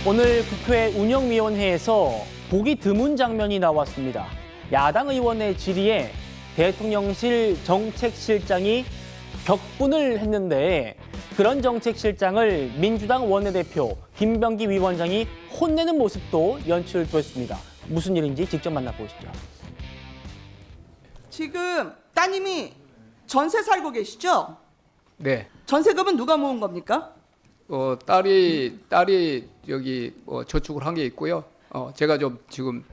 오늘 국회 운영위원회에서 보기 드문 장면이 나왔습니다. 야당 의원의 질의에 대통령실 정책실장이 격분을 했는데 그런 정책실장을 민주당 원내대표 김병기 위원장이 혼내는 모습도 연출됐습니다. 무슨 일인지 직접 만나보시죠. 지금 따님이 전세 살고 계시죠? 네. 전세금은 누가 모은 겁니까? 딸이 여기 저축을 한 게 있고요. 제가 좀 지금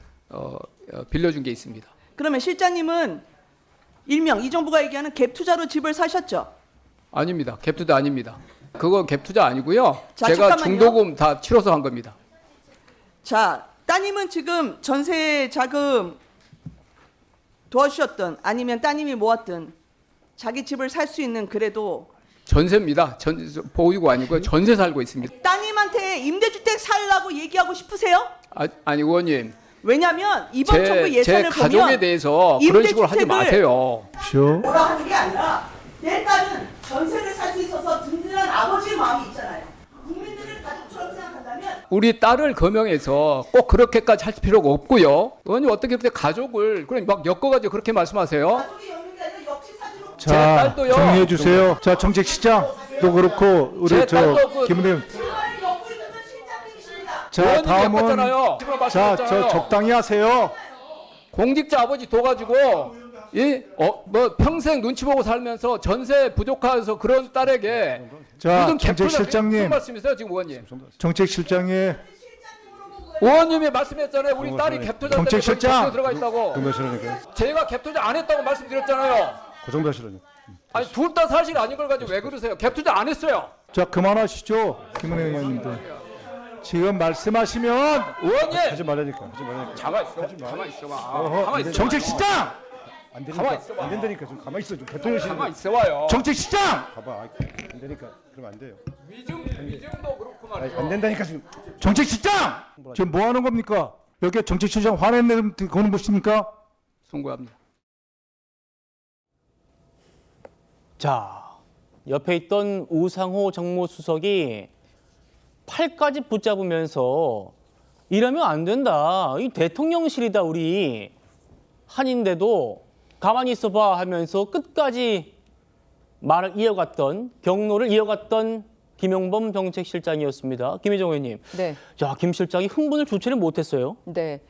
빌려준 게 있습니다. 그러면 실장님은 일명 이 정부가 얘기하는 갭 투자로 집을 사셨죠? 아닙니다. 갭 투자 아닙니다. 그건 갭 투자 아니고요. 자, 제가 잠깐만요. 중도금 다 치러서 한 겁니다. 자, 따님은 지금 전세 자금 도와주셨든 아니면 따님이 모았든 자기 집을 살 수 있는 그래도 전세입니다. 보유고 아니고요. 전세 살고 있습니다. 따님한테 임대주택 살라고 얘기하고 싶으세요? 아니 의원님. 왜냐하면 이번 정부 제 예산을 가족에 보면 대해서 그런 식으로 하지 임대주택을 마세요. 뭐라 하는 게 아니라 내 딸은 전세를 살 수 있어서 든든한 아버지의 마음이 있잖아요. 국민들을 가족처럼 생각한다면 우리 딸을 거명해서 꼭 그렇게까지 할 필요가 없고요. 의원님 어떻게 그렇게 가족을 그냥 막 엮어가지고 그렇게 말씀하세요? 가족이 엮는 게 아니라 역지사지로 제 딸도요. 정리해 주세요. 자, 정책시장도 그렇고 우리 제 저 딸도 김은혜. 집을 엮고 있는 실장님이십니다. 자, 의원님 다음은 엮었잖아요. 집으로 자, 말씀하셨잖아요. 저 적당히 하세요. 공직자 아버지 둬가지고 뭐 평생 눈치 보고 살면서 전세 부족해서 그런 딸에게 자, 요즘 정책실장님. 무슨 말씀이세요 지금 의원님? 정책실장의 의원님이 말씀했잖아요. 우리 딸이 갭투자 때문에 정책실장. 들어가 있다고. 그 정도 하시라니까요. 제가 갭투자 안 했다고 말씀드렸잖아요. 그 정도 하시라니까. 아니 둘 다 사실 아닌 걸 가지고 왜 그러세요? 갭투자 안 했어요. 자, 그만하시죠. 김은혜 의원님들. 지금 말씀하시면 의원님 하지 말라니까. 하지 말라니까. 가만 있어. 가만 있어봐. 어허, 가만 있어. 정책실장! 안 가만히 되니까. 있어봐. 안 된다니까. 좀 가만히 있어. 좀 대통령실. 가만 있어 와요. 정책실장! 봐봐. 안 되니까. 그러면 안 돼요. 위증도 그렇고 아니, 말이죠. 안 된다니까 지금. 정책실장! 지금 뭐 하는 겁니까? 여기 정책실장 화내는 거는 무엇입니까? 송구합니다. 자, 옆에 있던 우상호 정무수석이 팔까지 붙잡으면서 이러면 안 된다. 이 대통령실이다 우리. 한인데도 가만히 있어봐 하면서 끝까지 말을 이어갔던 경로를 이어갔던 김용범 정책실장이었습니다. 김희정 의원님. 네, 자, 김 실장이 흥분을 주체를 못했어요. 네.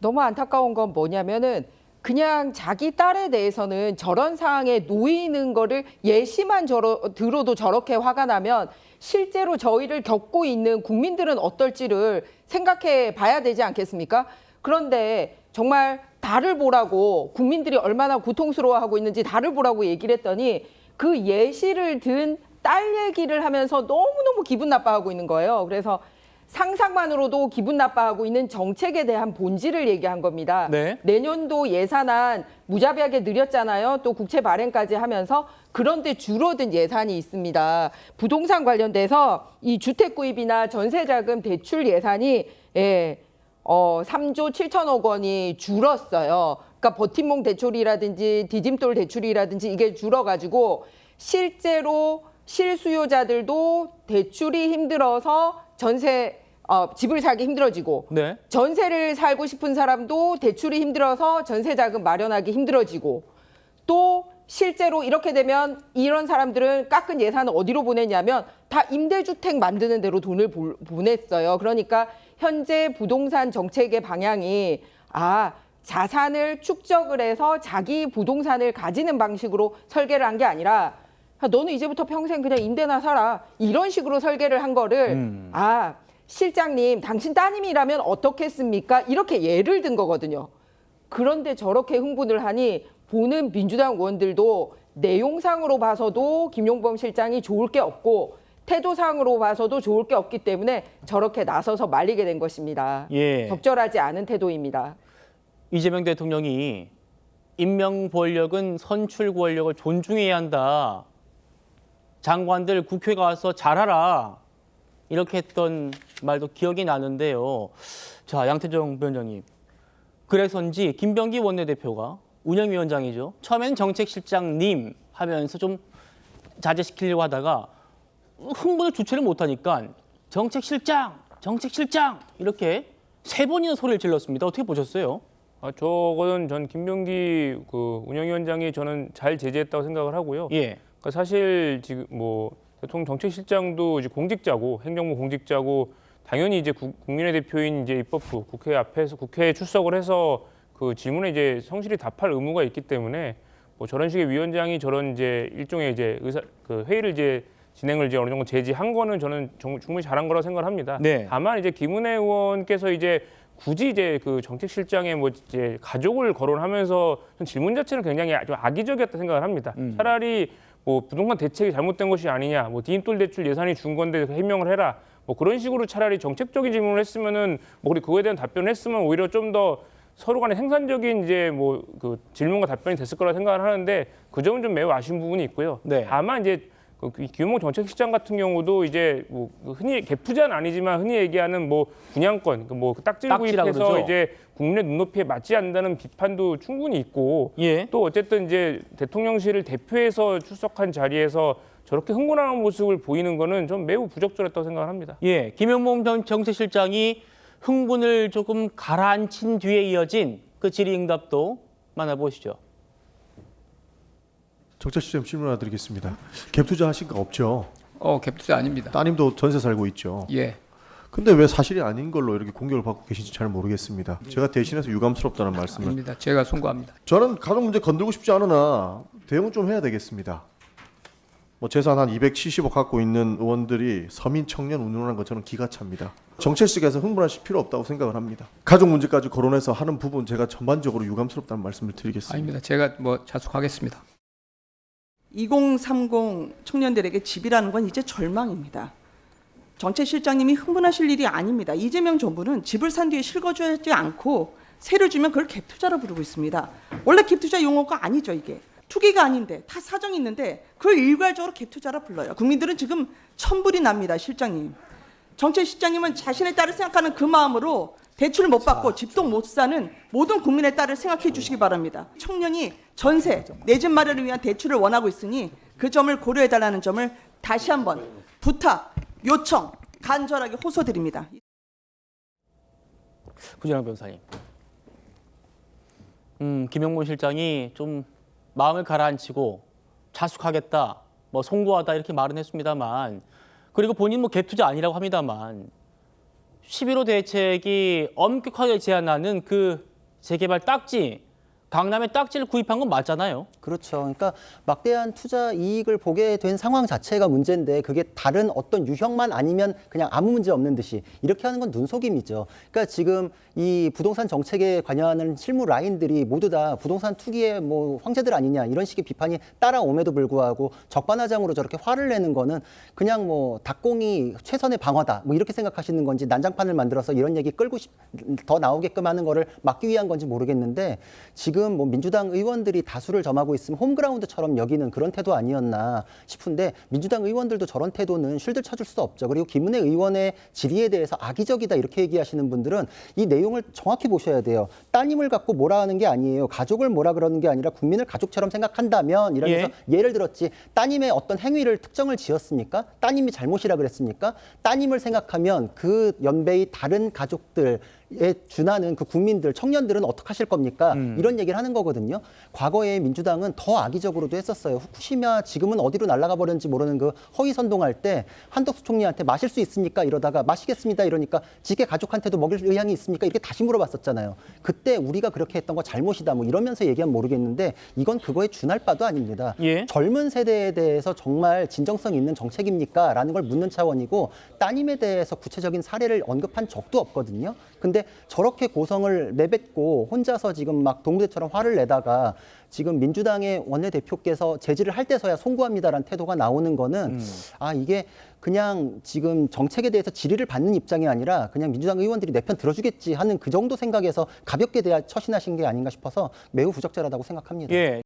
너무 안타까운 건 뭐냐면은 그냥 자기 딸에 대해서는 저런 상황에 놓이는 거를 예시만 들어도 저렇게 화가 나면 실제로 저희를 겪고 있는 국민들은 어떨지를 생각해 봐야 되지 않겠습니까? 그런데 정말 달을 보라고 국민들이 얼마나 고통스러워하고 있는지 달을 보라고 얘기를 했더니 그 예시를 든 딸 얘기를 하면서 너무너무 기분 나빠하고 있는 거예요. 그래서 상상만으로도 기분 나빠하고 있는 정책에 대한 본질을 얘기한 겁니다. 네. 내년도 예산안 무자비하게 늘렸잖아요. 또 국채 발행까지 하면서 그런데 줄어든 예산이 있습니다. 부동산 관련돼서 이 주택 구입이나 전세자금 대출 예산이 3조 7천억 원이 줄었어요. 그러니까 버팀목 대출이라든지 디딤돌 대출이라든지 이게 줄어가지고 실제로 실수요자들도 대출이 힘들어서 집을 사기 힘들어지고 네. 전세를 살고 싶은 사람도 대출이 힘들어서 전세자금 마련하기 힘들어지고 또 실제로 이렇게 되면 이런 사람들은 깎은 예산을 어디로 보내냐면 다 임대주택 만드는 데로 돈을 보냈어요. 그러니까 현재 부동산 정책의 방향이 자산을 축적을 해서 자기 부동산을 가지는 방식으로 설계를 한 게 아니라 너는 이제부터 평생 그냥 임대나 살아. 이런 식으로 설계를 한 거를 실장님 당신 따님이라면 어떻겠습니까? 이렇게 예를 든 거거든요. 그런데 저렇게 흥분을 하니 보는 민주당 의원들도 내용상으로 봐서도 김용범 실장이 좋을 게 없고 태도상으로 봐서도 좋을 게 없기 때문에 저렇게 나서서 말리게 된 것입니다. 예. 적절하지 않은 태도입니다. 이재명 대통령이 임명 권력은 선출 권력을 존중해야 한다. 장관들 국회 가서 잘하라. 이렇게 했던 말도 기억이 나는데요. 자, 양태정 위원장님. 그래서인지 김병기 원내대표가 운영위원장이죠. 처음엔 정책실장님 하면서 좀 자제시키려고 하다가 흥분을 주체를 못하니까 정책실장 정책실장 이렇게 3번이나 소리를 질렀습니다. 어떻게 보셨어요? 저거는 전 김병기 그 운영위원장이 저는 잘 제재했다고 생각을 하고요. 예. 그러니까 사실 지금 뭐 대통령 정책실장도 이제 공직자고 행정부 공직자고 당연히 이제 국민의 대표인 이제 입법부 국회 앞에서 국회에 출석을 해서 그 질문에 이제 성실히 답할 의무가 있기 때문에 뭐 저런 식의 위원장이 저런 이제 일종의 이제 그 회의를 이제 진행을 이제 어느 정도 제지한 거는 저는 충분히 잘한 거라고 생각을 합니다. 네. 다만 이제 김은혜 의원께서 이제 굳이 이제 그 정책실장의 뭐 이제 가족을 거론하면서 질문 자체는 굉장히 좀 악의적이었다 생각을 합니다. 차라리 뭐 부동산 대책이 잘못된 것이 아니냐, 뭐 디딤돌 대출 예산이 준 건데 해명을 해라, 뭐 그런 식으로 차라리 정책적인 질문을 했으면은 뭐 우리 그거에 대한 답변을 했으면 오히려 좀 더 서로 간에 생산적인 이제 뭐 그 질문과 답변이 됐을 거라 생각을 하는데 그 점은 좀 매우 아쉬운 부분이 있고요. 네. 다만 이제 그 김용목 정책실장 같은 경우도 이제 뭐 흔히 갭투자는 아니지만 흔히 얘기하는 뭐 분양권, 뭐 딱질 딱지라 구입해서 그러죠. 이제 국민의 눈높이에 맞지 않는다는 비판도 충분히 있고 예. 또 어쨌든 이제 대통령실을 대표해서 출석한 자리에서 저렇게 흥분하는 모습을 보이는 거는 좀 매우 부적절했다고 생각을 합니다. 예. 김용범 전 정책실장이 흥분을 조금 가라앉힌 뒤에 이어진 그 질의응답도 만나보시죠. 정책시장 질문 하나 드리겠습니다. 갭 투자 하신 거 없죠? 갭투자 아닙니다. 따님도 전세 살고 있죠. 예. 근데 왜 사실이 아닌 걸로 이렇게 공격을 받고 계신지 잘 모르겠습니다. 제가 대신해서 유감스럽다는 말씀을. 아닙니다. 제가 송구합니다. 저는 가족 문제 건들고 싶지 않으나 대응 좀 해야 되겠습니다. 뭐 재산 한 270억 갖고 있는 의원들이 서민 청년 운운하는 거 저는 기가 찹니다. 정책식에서 흥분하실 필요 없다고 생각을 합니다. 가족 문제까지 거론해서 하는 부분 제가 전반적으로 유감스럽다는 말씀을 드리겠습니다. 아닙니다. 제가 뭐 자숙하겠습니다. 2030 청년들에게 집이라는 건 이제 절망입니다. 정책실장님이 흥분하실 일이 아닙니다. 이재명 정부는 집을 산 뒤에 실거주하지 않고 세를 주면 그걸 갭투자로 부르고 있습니다. 원래 갭투자 용어가 아니죠, 이게. 투기가 아닌데 다 사정이 있는데 그걸 일괄적으로 갭투자로 불러요. 국민들은 지금 천불이 납니다, 실장님. 정책실장님은 자신의 딸을 생각하는 그 마음으로 대출 못 받고 집도 못 사는 모든 국민의 딸을 생각해 주시기 바랍니다. 청년이 전세, 내 집 마련을 위한 대출을 원하고 있으니 그 점을 고려해달라는 점을 다시 한번 부탁, 요청, 간절하게 호소드립니다. 구진환 변호사님. 김용범 실장이 좀 마음을 가라앉히고 자숙하겠다, 뭐 송구하다 이렇게 말은 했습니다만, 그리고 본인 뭐 갭투자 아니라고 합니다만 11호 대책이 엄격하게 제한하는 그 재개발 딱지, 강남에 딱지를 구입한 건 맞잖아요. 그렇죠. 그러니까 막대한 투자 이익을 보게 된 상황 자체가 문제인데 그게 다른 어떤 유형만 아니면 그냥 아무 문제 없는 듯이 이렇게 하는 건 눈속임이죠. 그러니까 지금 이 부동산 정책에 관여하는 실무 라인들이 모두 다 부동산 투기의 뭐 황제들 아니냐 이런 식의 비판이 따라옴에도 불구하고 적반하장으로 저렇게 화를 내는 거는 그냥 뭐 닭공이 최선의 방어다 뭐 이렇게 생각하시는 건지 난장판을 만들어서 이런 얘기 끌고 더 나오게끔 하는 거를 막기 위한 건지 모르겠는데 지금 뭐 민주당 의원들이 다수를 점하고 있으면 홈그라운드처럼 여기는 그런 태도 아니었나 싶은데 민주당 의원들도 저런 태도는 쉴들 쳐줄 수 없죠. 그리고 김은혜 의원의 질의에 대해서 악의적이다 이렇게 얘기하시는 분들은 이 내용을 정확히 보셔야 돼요. 따님을 갖고 뭐라 하는 게 아니에요. 가족을 뭐라 그러는 게 아니라 국민을 가족처럼 생각한다면 이러면서 예를 들었지 따님의 어떤 행위를 특정을 지었습니까? 따님이 잘못이라 그랬습니까? 따님을 생각하면 그 연배의 다른 가족들 에 준하는 그 국민들, 청년들은 어떻게 하실 겁니까? 이런 얘기를 하는 거거든요. 과거에 민주당은 더 악의적으로도 했었어요. 후쿠시마 지금은 어디로 날아가 버렸는지 모르는 그 허위 선동할 때 한덕수 총리한테 마실 수 있습니까? 이러다가 마시겠습니다. 이러니까 지게 가족한테도 먹일 의향이 있습니까? 이렇게 다시 물어봤었잖아요. 그때 우리가 그렇게 했던 거 잘못이다 뭐 이러면서 얘기하면 모르겠는데 이건 그거에 준할 바도 아닙니다. 젊은 세대에 대해서 정말 진정성 있는 정책입니까? 라는 걸 묻는 차원이고 따님에 대해서 구체적인 사례를 언급한 적도 없거든요. 근데 저렇게 고성을 내뱉고 혼자서 지금 막 동무대처럼 화를 내다가 지금 민주당의 원내대표께서 제지를 할 때서야 송구합니다라는 태도가 나오는 거는 아 이게 그냥 지금 정책에 대해서 질의를 받는 입장이 아니라 그냥 민주당 의원들이 내 편 들어주겠지 하는 그 정도 생각에서 가볍게 처신하신 게 아닌가 싶어서 매우 부적절하다고 생각합니다. 예.